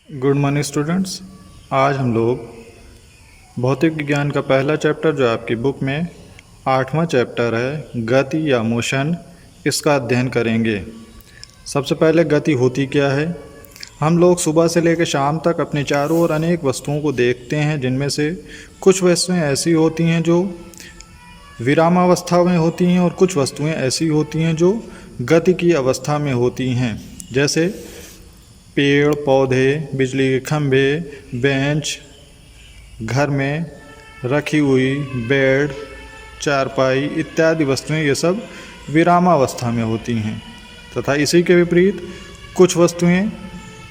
Good morning students. आज हम लोग भौतिक विज्ञान का पहला चैप्टर जो आपकी बुक में 8वां चैप्टर है गति या मोशन, इसका अध्ययन करेंगे। सबसे पहले गति होती क्या है। हम लोग सुबह से लेकर शाम तक अपने चारों ओर अनेक वस्तुओं को देखते हैं, जिनमें से कुछ वस्तुएं ऐसी होती हैं जो विरामावस्था में होती हैं और कुछ वस्तुएं ऐसी होती हैं जो गति की अवस्था में होती हैं। जैसे पेड़ पौधे, बिजली के खंभे, बेंच, घर में रखी हुई बेड, चारपाई इत्यादि वस्तुएं, ये सब विरामावस्था में होती हैं। तथा इसी के विपरीत कुछ वस्तुएं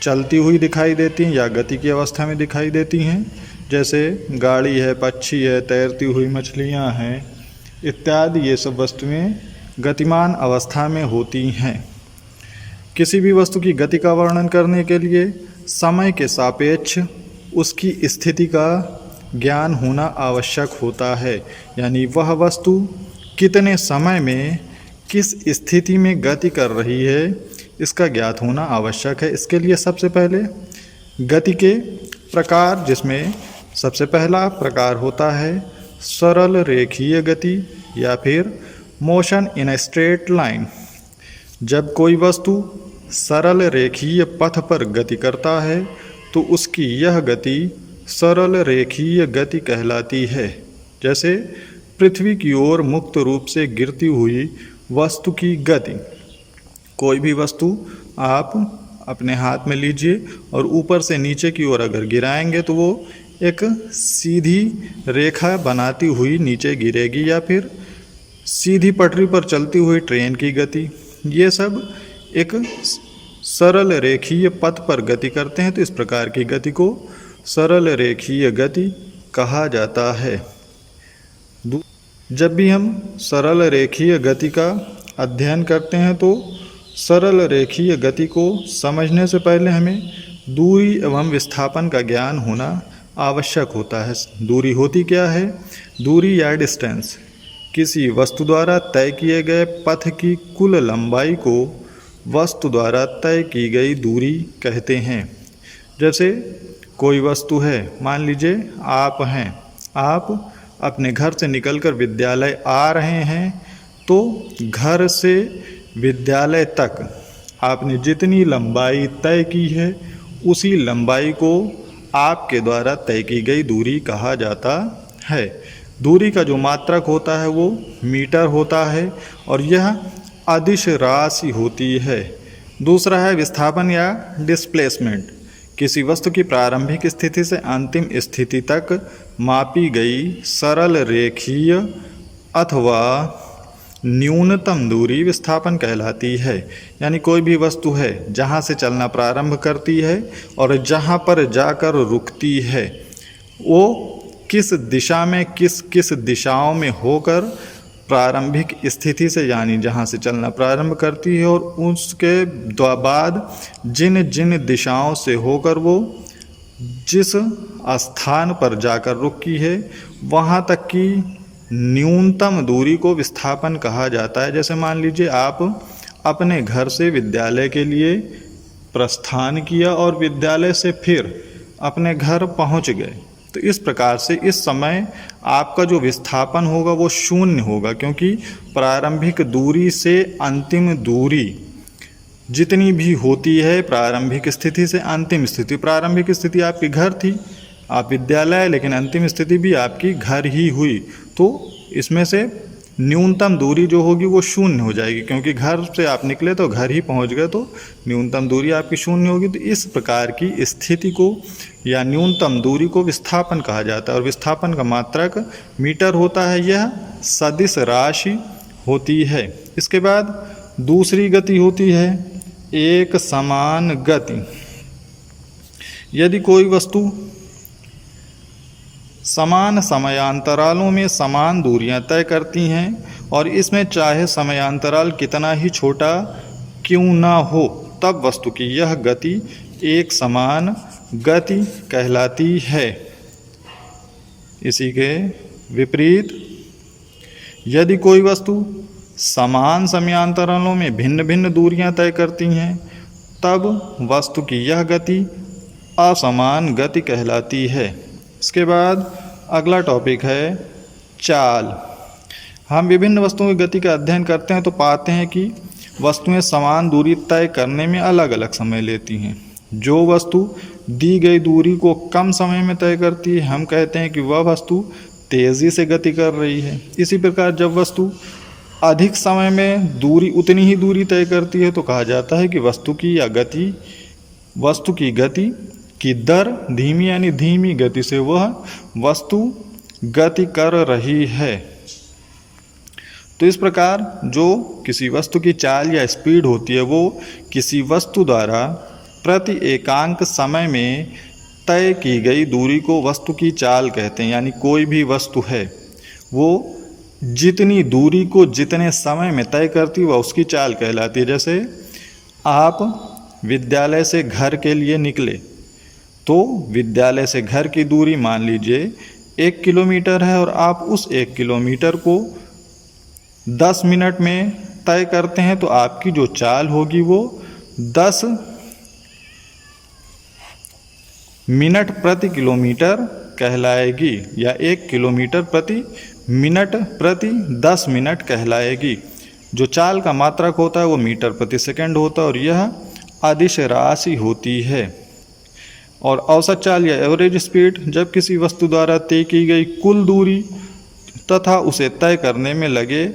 चलती हुई दिखाई देती हैं या गति की अवस्था में दिखाई देती हैं। जैसे गाड़ी है, पक्षी है, तैरती हुई मछलियां हैं इत्यादि, ये सब वस्तुएं गतिमान अवस्था में होती हैं। किसी भी वस्तु की गति का वर्णन करने के लिए समय के सापेक्ष उसकी स्थिति का ज्ञान होना आवश्यक होता है, यानी वह वस्तु कितने समय में किस स्थिति में गति कर रही है इसका ज्ञात होना आवश्यक है। इसके लिए सबसे पहले गति के प्रकार, जिसमें सबसे पहला प्रकार होता है सरल रेखीय गति या फिर motion in a straight line. जब कोई वस्तु सरल रेखीय पथ पर गति करता है तो उसकी यह गति सरल रेखीय गति कहलाती है। जैसे पृथ्वी की ओर मुक्त रूप से गिरती हुई वस्तु की गति। कोई भी वस्तु आप अपने हाथ में लीजिए और ऊपर से नीचे की ओर अगर गिराएंगे तो वो एक सीधी रेखा बनाती हुई नीचे गिरेगी, या फिर सीधी पटरी पर चलती हुई ट्रेन की गति। ये सब एक सरल रेखीय पथ पर गति करते हैं, तो इस प्रकार की गति को सरल रेखीय गति कहा जाता है। जब भी हम सरल रेखीय गति का अध्ययन करते हैं तो सरल रेखीय गति को समझने से पहले हमें दूरी एवं विस्थापन का ज्ञान होना आवश्यक होता है। दूरी होती क्या है? दूरी या डिस्टेंस किसी वस्तु द्वारा तय किए गए पथ की कुल लंबाई को वस्तु द्वारा तय की गई दूरी कहते हैं। जैसे कोई वस्तु है, मान लीजिए आप हैं, आप अपने घर से निकलकर विद्यालय आ रहे हैं, तो घर से विद्यालय तक आपने जितनी लंबाई तय की है उसी लंबाई को आपके द्वारा तय की गई दूरी कहा जाता है। दूरी का जो मात्रक होता है वो मीटर होता है और यह अदिश राशि होती है। दूसरा है विस्थापन या डिस्प्लेसमेंट। किसी वस्तु की प्रारंभिक स्थिति से अंतिम स्थिति तक मापी गई सरल रेखीय अथवा न्यूनतम दूरी विस्थापन कहलाती है। यानी कोई भी वस्तु है जहाँ से चलना प्रारंभ करती है और जहाँ पर जाकर रुकती है, वो किस दिशा में किस दिशाओं में होकर प्रारंभिक स्थिति से, यानी जहाँ से चलना प्रारंभ करती है, और उसके बाद जिन जिन दिशाओं से होकर वो जिस स्थान पर जाकर रुकी है वहाँ तक की न्यूनतम दूरी को विस्थापन कहा जाता है। जैसे मान लीजिए आप अपने घर से विद्यालय के लिए प्रस्थान किया और विद्यालय से फिर अपने घर पहुँच गए, तो इस प्रकार से इस समय आपका जो विस्थापन होगा वो शून्य होगा, क्योंकि प्रारंभिक दूरी से अंतिम दूरी जितनी भी होती है प्रारंभिक स्थिति से अंतिम स्थिति, प्रारंभिक स्थिति आपकी घर थी, आप विद्यालय, लेकिन अंतिम स्थिति भी आपकी घर ही हुई, तो इसमें से न्यूनतम दूरी जो होगी वो शून्य हो जाएगी, क्योंकि घर से आप निकले तो घर ही पहुंच गए, तो न्यूनतम दूरी आपकी शून्य होगी। तो इस प्रकार की स्थिति को या न्यूनतम दूरी को विस्थापन कहा जाता है और विस्थापन का मात्रक मीटर होता है। यह सदिश राशि होती है। इसके बाद दूसरी गति होती है एक समान गति। यदि कोई वस्तु समान समयांतरालों में समान दूरियां तय करती हैं और इसमें चाहे समयांतराल कितना ही छोटा क्यों ना हो, तब वस्तु की यह गति एक समान गति कहलाती है। इसी के विपरीत यदि कोई वस्तु समान समयांतरालों में भिन्न भिन्न दूरियां तय करती हैं, तब वस्तु की यह गति असमान गति कहलाती है। इसके बाद अगला टॉपिक है चाल। हम विभिन्न वस्तुओं की गति का अध्ययन करते हैं तो पाते हैं कि वस्तुएं समान दूरी तय करने में अलग अलग समय लेती हैं। जो वस्तु दी गई दूरी को कम समय में तय करती है हम कहते हैं कि वह वस्तु तेज़ी से गति कर रही है। इसी प्रकार जब वस्तु अधिक समय में उतनी ही दूरी तय करती है तो कहा जाता है कि वस्तु की गति की दर धीमी यानी धीमी गति से वह वस्तु गति कर रही है। तो इस प्रकार जो किसी वस्तु की चाल या स्पीड होती है वो किसी वस्तु द्वारा प्रति एकांक समय में तय की गई दूरी को वस्तु की चाल कहते हैं। यानी कोई भी वस्तु है वो जितनी दूरी को जितने समय में तय करती है वह उसकी चाल कहलाती है। जैसे आप विद्यालय से घर के लिए निकले तो विद्यालय से घर की दूरी मान लीजिए 1 किलोमीटर है और आप उस 1 किलोमीटर को 10 मिनट में तय करते हैं तो आपकी जो चाल होगी वो 10 मिनट प्रति किलोमीटर कहलाएगी या 1 किलोमीटर प्रति मिनट प्रति 10 मिनट कहलाएगी। जो चाल का मात्रक होता है वो मीटर प्रति सेकंड होता है और यह अदिश राशि होती है। और औसत चाल या एवरेज स्पीड जब किसी वस्तु द्वारा तय की गई कुल दूरी तथा उसे तय करने में लगे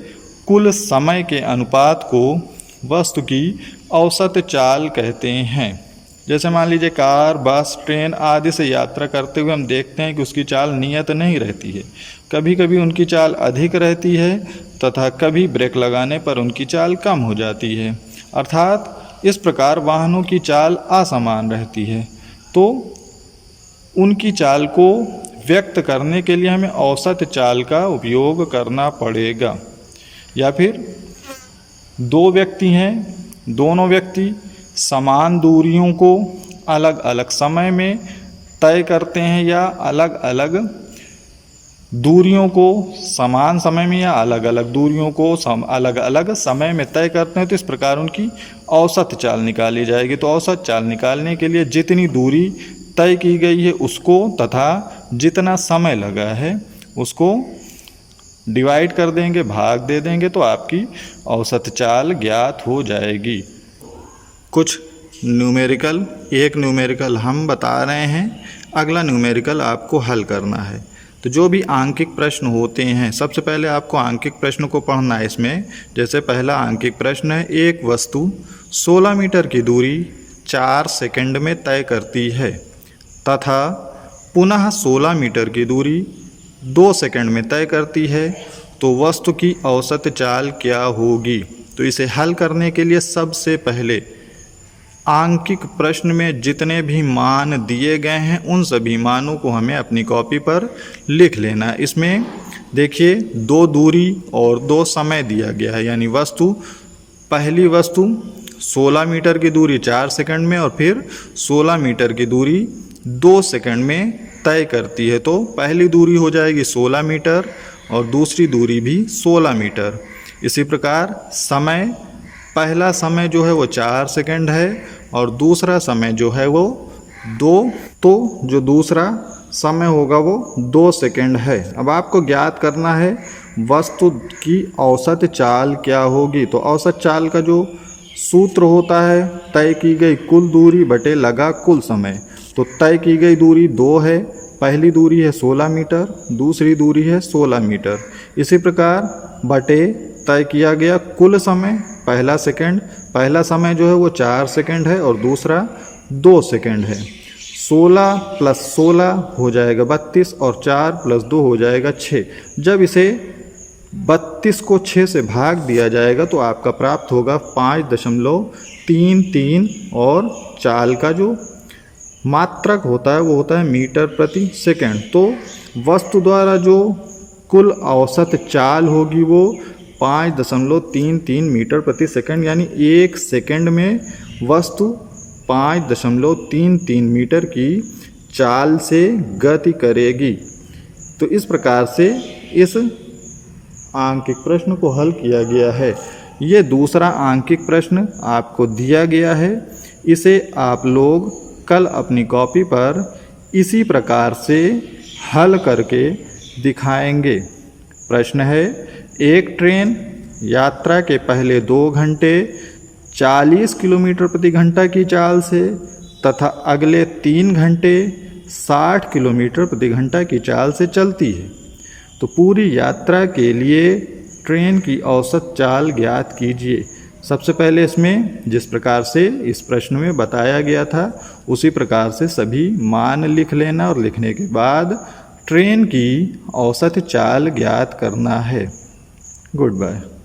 कुल समय के अनुपात को वस्तु की औसत चाल कहते हैं। जैसे मान लीजिए कार, बस, ट्रेन आदि से यात्रा करते हुए हम देखते हैं कि उसकी चाल नियत नहीं रहती है। कभी कभी उनकी चाल अधिक रहती है तथा कभी ब्रेक लगाने पर उनकी चाल कम हो जाती है। अर्थात इस प्रकार वाहनों की चाल असमान रहती है। तो उनकी चाल को व्यक्त करने के लिए हमें औसत चाल का उपयोग करना पड़ेगा। या फिर दो व्यक्ति हैं, दोनों व्यक्ति समान दूरियों को अलग अलग समय में तय करते हैं या अलग अलग दूरियों को समान समय में या अलग अलग दूरियों को अलग अलग समय में तय करते हैं तो इस प्रकार उनकी औसत चाल निकाली जाएगी। तो औसत चाल निकालने के लिए जितनी दूरी तय की गई है उसको तथा जितना समय लगा है उसको डिवाइड कर देंगे, भाग दे देंगे तो आपकी औसत चाल ज्ञात हो जाएगी। कुछ न्यूमेरिकल, एक न्यूमेरिकल हम बता रहे हैं, अगला न्यूमेरिकल आपको हल करना है। तो जो भी आंकिक प्रश्न होते हैं सबसे पहले आपको आंकिक प्रश्न को पढ़ना है। इसमें जैसे पहला आंकिक प्रश्न है, एक वस्तु 16 मीटर की दूरी 4 सेकंड में तय करती है तथा पुनः 16 मीटर की दूरी 2 सेकंड में तय करती है तो वस्तु की औसत चाल क्या होगी। तो इसे हल करने के लिए सबसे पहले आंकिक प्रश्न में जितने भी मान दिए गए हैं उन सभी मानों को हमें अपनी कॉपी पर लिख लेना है। इसमें देखिए 2 दूरी और 2 समय दिया गया है। यानी पहली वस्तु 16 मीटर की दूरी 4 सेकंड में और फिर 16 मीटर की दूरी 2 सेकंड में तय करती है। तो पहली दूरी हो जाएगी 16 मीटर और दूसरी दूरी भी 16 मीटर। इसी प्रकार समय, पहला समय जो है वो 4 सेकंड है और दूसरा समय जो है वो 2, तो जो दूसरा समय होगा वो 2 सेकंड है। अब आपको ज्ञात करना है वस्तु की औसत चाल क्या होगी। तो औसत चाल का जो सूत्र होता है तय की गई कुल दूरी बटे लगा कुल समय। तो तय की गई दूरी 2 है, पहली दूरी है 16 मीटर, दूसरी दूरी है 16 मीटर। इसी प्रकार बटे तय किया गया कुल समय, पहला समय जो है वो 4 सेकंड है और दूसरा 2 सेकंड है। 16 + 16 हो जाएगा 32 और 4 + 2 हो जाएगा 6। जब इसे 32 को 6 से भाग दिया जाएगा तो आपका प्राप्त होगा 5.33 और चाल का जो मात्रक होता है वो होता है मीटर प्रति सेकंड। तो वस्तु द्वारा जो कुल औसत चाल होगी वो 5.33 मीटर प्रति सेकंड, यानी 1 सेकंड में वस्तु 5.33 मीटर की चाल से गति करेगी। तो इस प्रकार से इस आंकिक प्रश्न को हल किया गया है। ये दूसरा आंकिक प्रश्न आपको दिया गया है, इसे आप लोग कल अपनी कॉपी पर इसी प्रकार से हल करके दिखाएंगे। प्रश्न है, एक ट्रेन यात्रा के पहले 2 घंटे 40 किलोमीटर प्रति घंटा की चाल से तथा अगले 3 घंटे 60 किलोमीटर प्रति घंटा की चाल से चलती है, तो पूरी यात्रा के लिए ट्रेन की औसत चाल ज्ञात कीजिए। सबसे पहले इसमें जिस प्रकार से इस प्रश्न में बताया गया था उसी प्रकार से सभी मान लिख लेना और लिखने के बाद ट्रेन की औसत चाल ज्ञात करना है। Good bye.